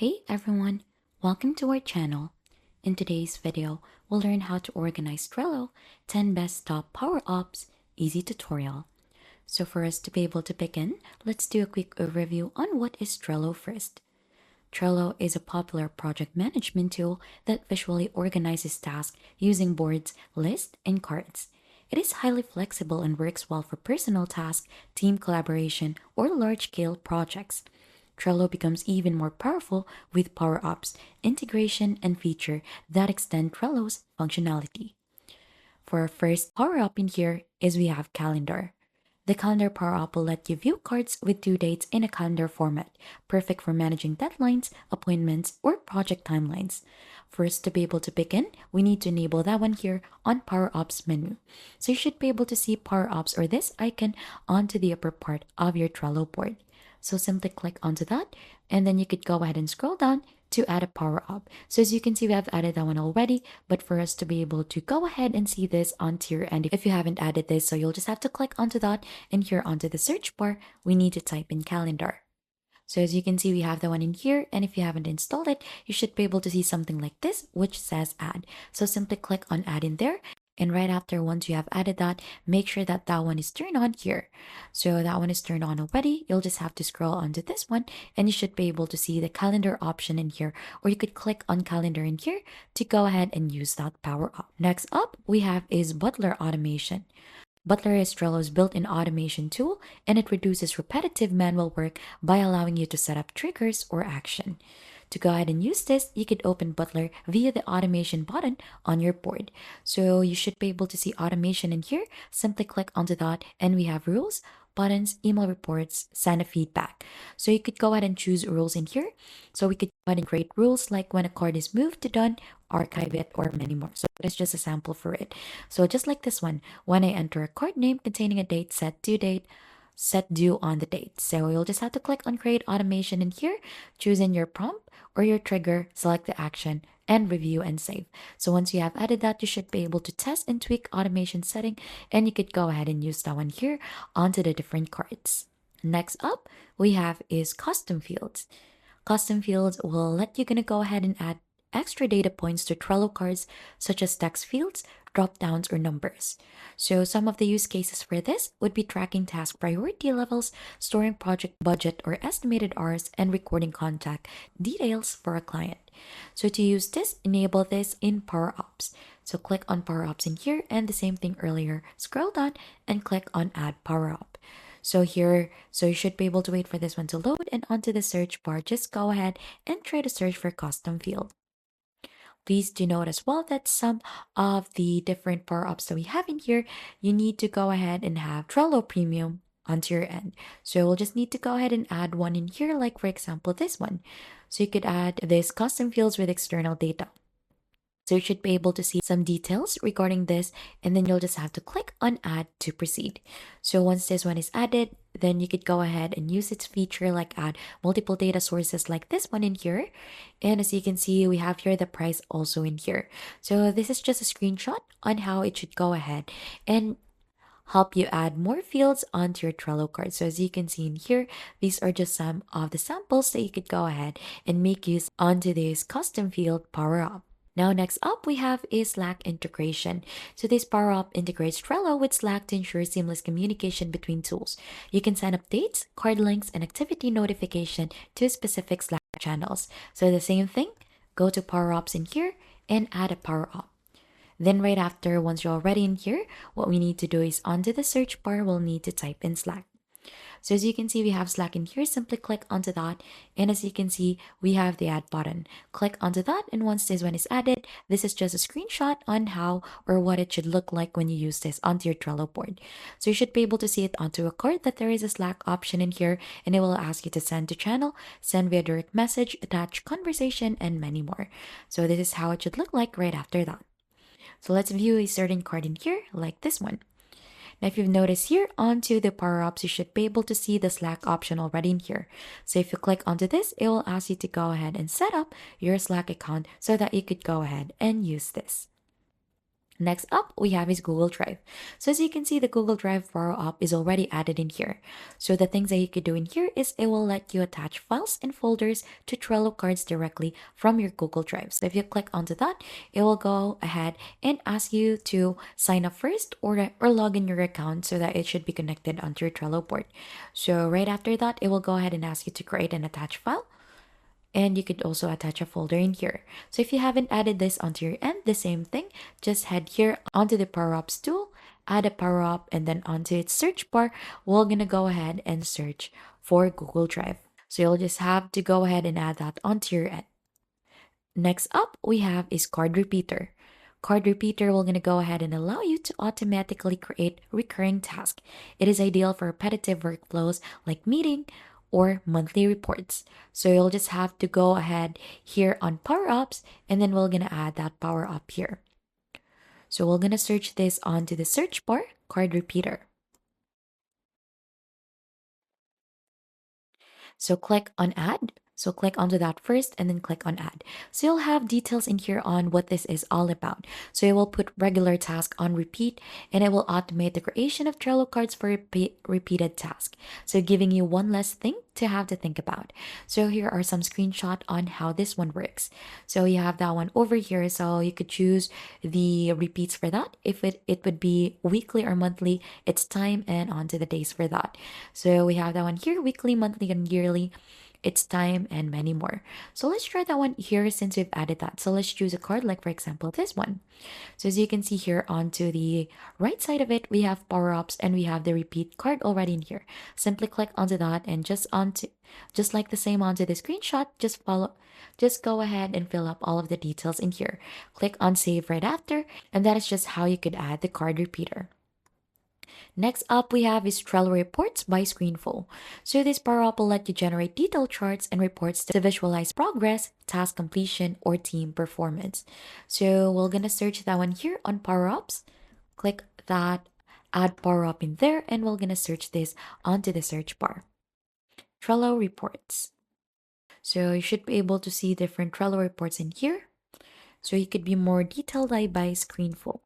Hey everyone, welcome to our channel. In today's video, we'll learn how to organize Trello 10 best top power-ups easy tutorial. So for us to be able to begin, let's do a quick overview on what is Trello first. Trello is a popular project management tool that visually organizes tasks using boards, lists, and cards. It is highly flexible and works well for personal tasks, team collaboration, or large-scale projects. Trello becomes even more powerful with power-ups, integration, and feature that extend Trello's functionality. For our first power-up in here is we have Calendar. The Calendar power-up will let you view cards with due dates in a calendar format, perfect for managing deadlines, appointments, or project timelines. First, to be able to begin, we need to enable that one here on power-ups menu. So you should be able to see power-ups or this icon onto the upper part of your Trello board. So simply click onto that, and then you could go ahead and scroll down to add a power up. So as you can see, we have added that one already, but for us to be able to go ahead and see this onto your end, if you haven't added this, so you'll just have to click onto that, and here onto the search bar, we need to type in calendar. So as you can see, we have the one in here, and if you haven't installed it, you should be able to see something like this, which says add. So simply click on add in there, and right after, once you have added that, make sure that that one is turned on here. So that one is turned on already. You'll just have to scroll onto this one, and you should be able to see the calendar option in here, or you could click on calendar in here to go ahead and use that power up. Next up, we have is Butler Automation. Butler is Trello's built-in automation tool, and it reduces repetitive manual work by allowing you to set up triggers or action. To go ahead and use this, you could open Butler via the automation button on your board. So you should be able to see automation in here. Simply click onto that, and we have rules, buttons, email reports, send a feedback. So you could go ahead and choose rules in here. So we could go ahead and create rules like when a card is moved to done, archive it, or many more. So that's just a sample for it. So just like this one, when I enter a card name containing a date, set due date, set due on the date. So you'll just have to click on create automation in here, choose in your prompt or your trigger, select the action, and review and save. So once you have added that, you should be able to test and tweak automation setting, and you could go ahead and use that one here onto the different cards. Next up, we have is custom fields. Custom fields will let you gonna go ahead and add extra data points to Trello cards, such as text fields, drop downs, or numbers. So some of the use cases for this would be tracking task priority levels, storing project budget or estimated hours, and recording contact details for a client. So to use this, enable this in Power Ups. So click on Power Ups in here, and the same thing earlier, scroll down and click on Add Power Up. So here, so you should be able to wait for this one to load, and onto the search bar, just go ahead and try to search for custom field. Please do note as well that some of the different power-ups that we have in here, you need to go ahead and have Trello Premium onto your end. So we'll just need to go ahead and add one in here, like for example, this one. So you could add this custom fields with external data. So you should be able to see some details regarding this, and then you'll just have to click on add to proceed. So once this one is added, then you could go ahead and use its feature like add multiple data sources like this one in here. And as you can see, we have here the price also in here. So this is just a screenshot on how it should go ahead and help you add more fields onto your Trello card. So as you can see in here, these are just some of the samples that you could go ahead and make use onto this custom field power up. Now, next up, we have a Slack integration. So this power up integrates Trello with Slack to ensure seamless communication between tools. You can send updates, card links, and activity notification to specific Slack channels. So the same thing, go to power ups in here and add a power up. Then right after, once you're already in here, what we need to do is onto the search bar, we'll need to type in Slack. So as you can see, we have Slack in here. Simply click onto that. And as you can see, we have the add button. Click onto that. And once this one is added, this is just a screenshot on how or what it should look like when you use this onto your Trello board. So you should be able to see it onto a card that there is a Slack option in here, and it will ask you to send to channel, send via direct message, attach conversation, and many more. So this is how it should look like right after that. So let's view a certain card in here like this one. Now, if you've noticed here onto the power-ups, you should be able to see the Slack option already in here. So if you click onto this, it will ask you to go ahead and set up your Slack account so that you could go ahead and use this. Next up, we have is Google Drive. So as you can see, the Google Drive Power Up is already added in here. So the things that you could do in here is it will let you attach files and folders to Trello cards directly from your Google Drive. So if you click onto that, it will go ahead and ask you to sign up first or log in your account so that it should be connected onto your Trello board. So right after that, it will go ahead and ask you to create an attached file. And you could also attach a folder in here. So if you haven't added this onto your end, the same thing, just head here onto the Power Ups tool, add a Power Up, and then onto its search bar, we're gonna go ahead and search for Google Drive. So you'll just have to go ahead and add that onto your end. Next up, we have is Card Repeater. Card Repeater will gonna go ahead and allow you to automatically create recurring tasks. It is ideal for repetitive workflows like meeting or monthly reports. So you'll just have to go ahead here on Power Ups, and then we're gonna add that Power Up here. So we're gonna search this onto the search bar, Card Repeater. So click on add. So click onto that first and then click on add. So you'll have details in here on what this is all about. So it will put regular task on repeat and it will automate the creation of Trello cards for repeated task. So giving you one less thing to have to think about. So here are some screenshots on how this one works. So you have that one over here. So you could choose the repeats for that. If it would be weekly or monthly, it's time and onto the days for that. So we have that one here, weekly, monthly, and yearly. It's time and many more. So let's try that one here since we've added that. So let's choose a card like for example this one. So as you can see here onto the right side of it, we have power ups and we have the repeat card already in here. Simply click onto that and just like the same onto the screenshot, just go ahead and fill up all of the details in here. Click on save right after, and that is just how you could add the card repeater. Next up, we have is Trello Reports by Screenful. So this power up will let you generate detailed charts and reports to visualize progress, task completion, or team performance. So we're gonna search that one here on Power Ups. Click that, add Power Up in there, and we're gonna search this onto the search bar. Trello Reports. So you should be able to see different Trello reports in here. So you could be more detailed by Screenful.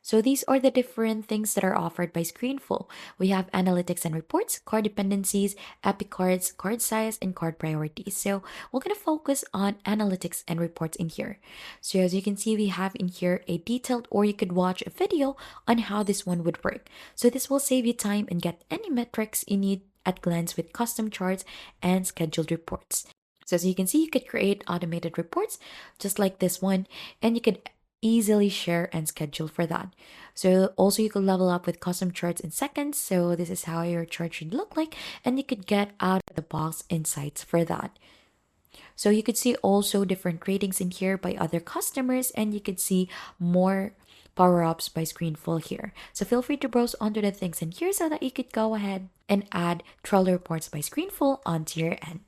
So these are the different things that are offered by Screenful. We have analytics and reports, card dependencies, epic cards, card size, and card priorities. So we're going to focus on analytics and reports in here. So as you can see, we have in here a detailed, or you could watch a video on how this one would work. So this will save you time and get any metrics you need at glance with custom charts and scheduled reports. So as you can see, you could create automated reports just like this one, and you could easily share and schedule for that. So also you could level up with custom charts in seconds. So this is how your chart should look like, and you could get out of the box insights for that. So you could see also different ratings in here by other customers, and you could see more power-ups by Screenful here. So feel free to browse onto the things in here so that you could go ahead and add Trello reports by Screenful onto your end.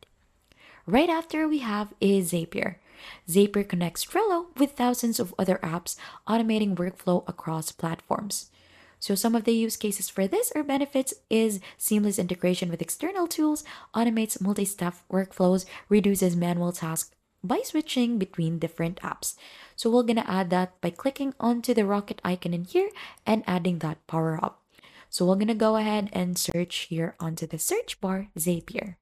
Right after we have is Zapier. Zapier connects Trello with thousands of other apps, automating workflow across platforms. So some of the use cases for this or benefits is seamless integration with external tools, automates multi-step workflows, reduces manual tasks by switching between different apps. So we're gonna add that by clicking onto the rocket icon in here and adding that power up. So we're gonna go ahead and search here onto the search bar, Zapier.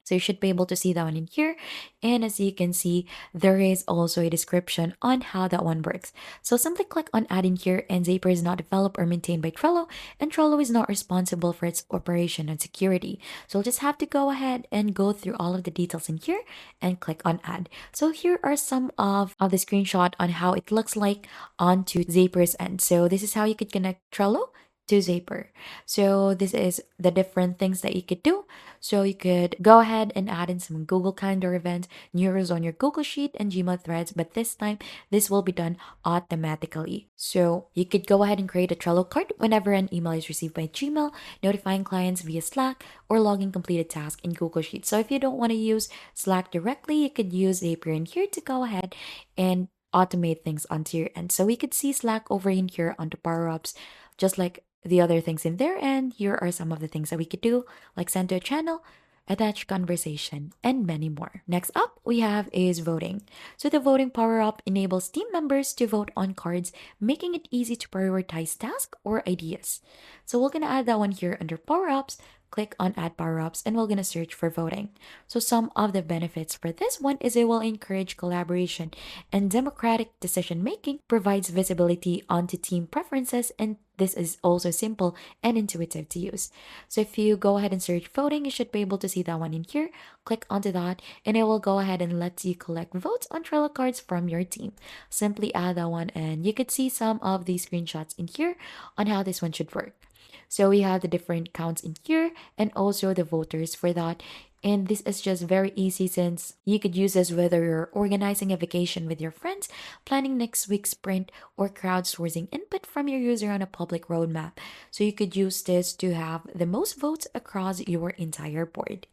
So you should be able to see that one in here. And as you can see, there is also a description on how that one works. So simply click on add in here, and Zapier is not developed or maintained by Trello, and Trello is not responsible for its operation and security. So you'll just have to go ahead and go through all of the details in here and click on add. So here are some of the screenshot on how it looks like onto Zapier's end. So this is how you could connect Trello to Zapier. So this is the different things that you could do. So you could go ahead and add in some Google Calendar events, news on your Google Sheet and Gmail threads, but this time this will be done automatically. So you could go ahead and create a Trello card whenever an email is received by Gmail, notifying clients via Slack, or logging completed tasks in Google Sheets. So if you don't want to use Slack directly, you could use Zapier in here to go ahead and automate things onto your end. So we could see Slack over in here onto Power Ups, just like the other things in there. And here are some of the things that we could do, like send to a channel, attached conversation, and many more. Next up, we have is voting. So the voting power-up enables team members to vote on cards, making it easy to prioritize tasks or ideas. So we're gonna add that one here under power-ups. Click on add power-ups and we're gonna search for voting. So some of the benefits for this one is it will encourage collaboration and democratic decision making, provides visibility onto team preferences, and this is also simple and intuitive to use. So if you go ahead and search voting, you should be able to see that one in here. Click onto that and it will go ahead and let you collect votes on Trello cards from your team. Simply add that one and you could see some of the screenshots in here on how this one should work. So we have the different counts in here and also the voters for that. And this is just very easy since you could use this whether you're organizing a vacation with your friends, planning next week's sprint, or crowdsourcing input from your user on a public roadmap. So you could use this to have the most votes across your entire board.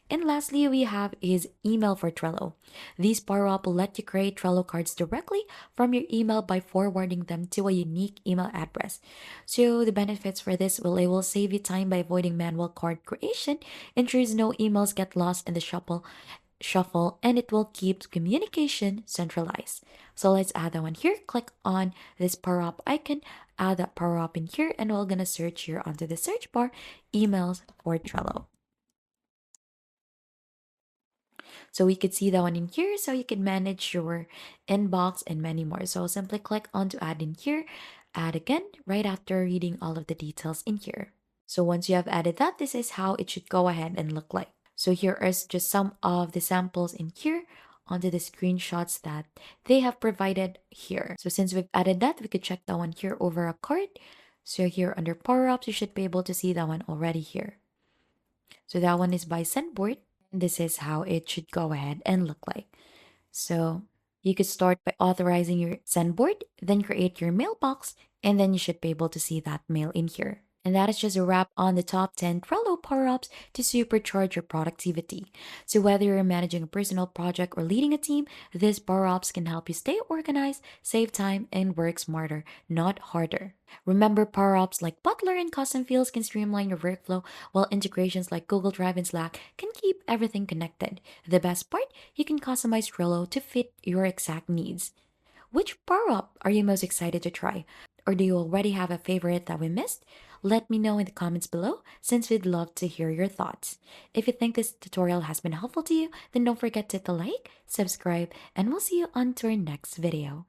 And lastly, we have is email for Trello. These power-up will let you create Trello cards directly from your email by forwarding them to a unique email address. So the benefits for this will it will save you time by avoiding manual card creation, ensures no emails get lost in the shuffle, and it will keep communication centralized. So let's add that one here. Click on this power-up icon, add that power-up in here, and we're gonna search here onto the search bar, emails for Trello. So we could see that one in here. So you can manage your inbox and many more. So simply click on to add in here, add again right after reading all of the details in here. So once you have added that, this is how it should go ahead and look like. So here is just some of the samples in here onto the screenshots that they have provided here. So since we've added that, we could check that one here over a card. So here under power ups, you should be able to see that one already here. So that one is by Sendboard. This is how it should go ahead and look like. So you could start by authorizing your send board, then create your mailbox, and then you should be able to see that mail in here. And that is just a wrap on the top 10 Trello power-ups to supercharge your productivity. So whether you're managing a personal project or leading a team, these power-ups can help you stay organized, save time, and work smarter, not harder. Remember, power-ups like Butler and custom fields can streamline your workflow, while integrations like Google Drive and Slack can keep everything connected. The best part, you can customize Trello to fit your exact needs. Which power-up are you most excited to try? Or do you already have a favorite that we missed? Let me know in the comments below since we'd love to hear your thoughts. If you think this tutorial has been helpful to you, then don't forget to hit the like, subscribe, and we'll see you on to our next video.